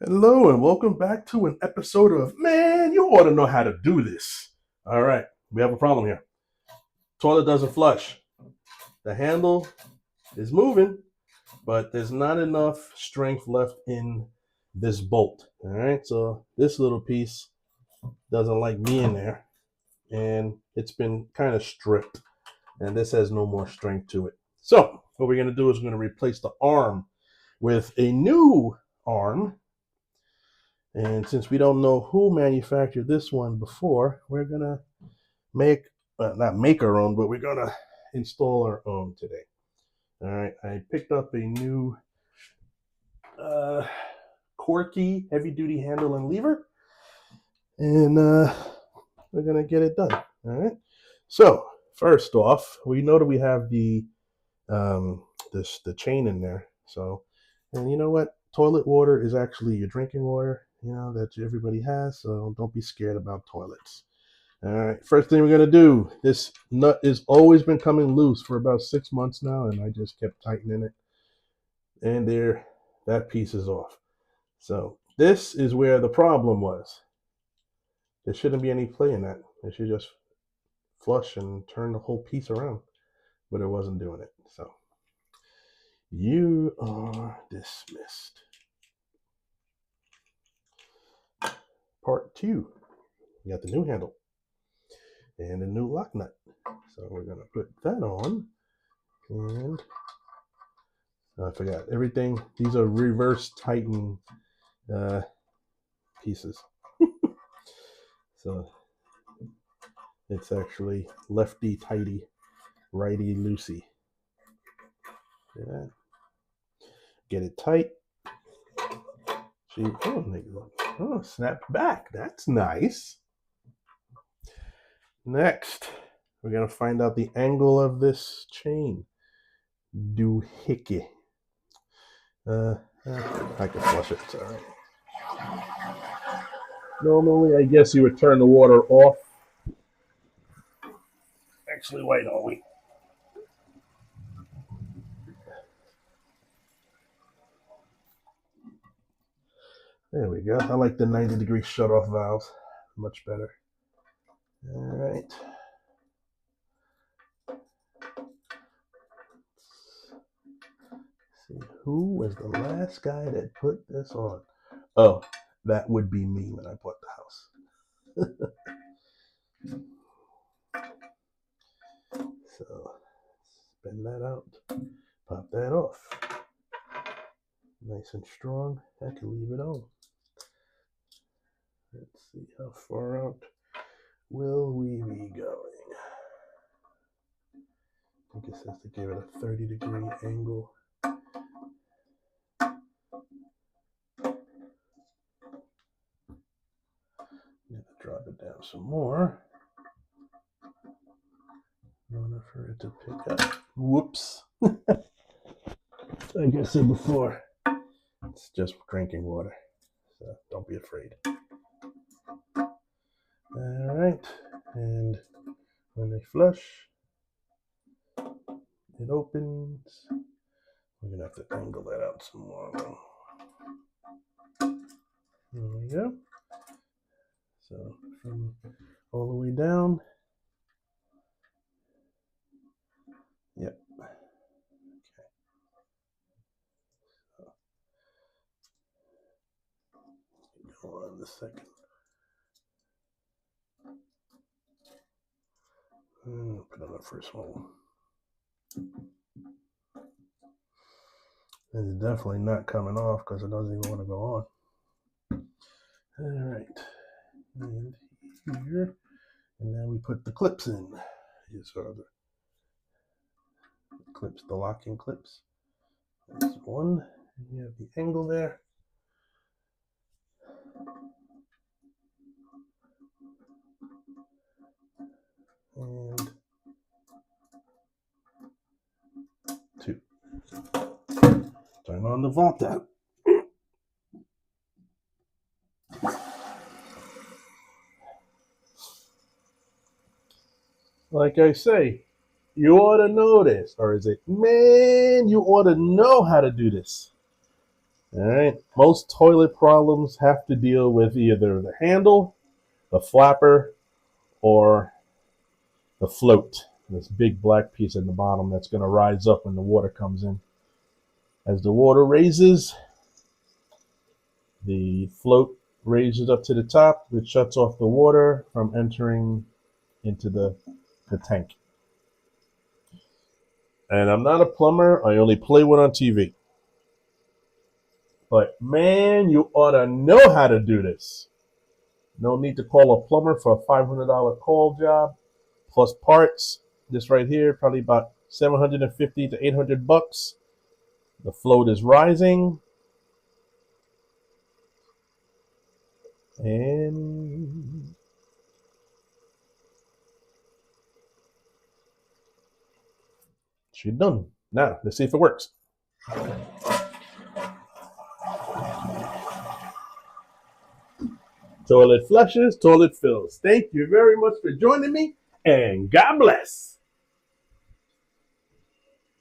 Hello and welcome back to an episode of Man, you ought to know how to do this. All right, we have a problem here. Toilet doesn't flush. The handle is moving, but there's not enough strength left in this bolt. All right, so this little piece doesn't like being there, and it's been kind of stripped, and this has no more strength to it. So what we're going to do is we're going to replace the arm with a new arm. And since we don't know who manufactured this one before, we're going to not make our own, but we're going to install our own today. All right, I picked up a new uh, Corky heavy duty handle and lever, and we're going to get it done. All right, so first off, we know that we have the chain in there. So, and you know what? Toilet water is actually your drinking water, that everybody has. So don't be scared about toilets. All right. First thing we're gonna do. This nut has always been coming loose for about 6 months now, and I just kept tightening it, and there, that piece is off. So this is where the problem was. There shouldn't be any play in that. It should just flush and turn the whole piece around, but it wasn't doing it. So you are dismissed. Part two. You got the new handle and a new lock nut. So we're going to put that on. And I forgot everything. These are reverse tighten pieces. So it's actually lefty tighty, righty loosey. Yeah. Get it tight. See, snap back. That's nice. Next, we're going to find out the angle of this chain. Doohickey. I can flush it. It's all right. Normally, I guess you would turn the water off. Actually, wait, don't we? There we go. I like the 90-degree shut-off valves. Much better. All right. Let's see, who was the last guy that put this on? Oh, that would be me when I bought the house. So, spin that out. Pop that off. Nice and strong. I can leave it on. Let's see how far out will we be going. I think it says to give it a 30-degree angle. Drop it down some more in order for it to pick up. Whoops. Like I said before, it's just drinking water, so don't be afraid. All right, and when they flush, it opens. We're gonna have to angle that out some more though. There we go. So from all the way down. Yep. Okay. So, go on the second. Put on the first one. It's definitely not coming off because it doesn't even want to go on. All right, and here, and then we put the clips in. These are the clips, the locking clips. There's one. You have the angle there. And two. Turn on the vault out. Like I say, you ought to know this. Or is it, man, you ought to know how to do this. All right. Most toilet problems have to deal with either the handle, the flapper, or the float. This big black piece in the bottom that's going to rise up when the water comes in. As the water raises, the float raises up to the top, which shuts off the water from entering into the tank. And I'm not a plumber. I only play one on TV. But man, you ought to know how to do this. No need to call a plumber for a $500 call job plus parts. This right here, probably about $750 to $800. The float is rising, and she's done. Now let's see if it works. Toilet flushes, toilet fills. Thank you very much for joining me, and God bless.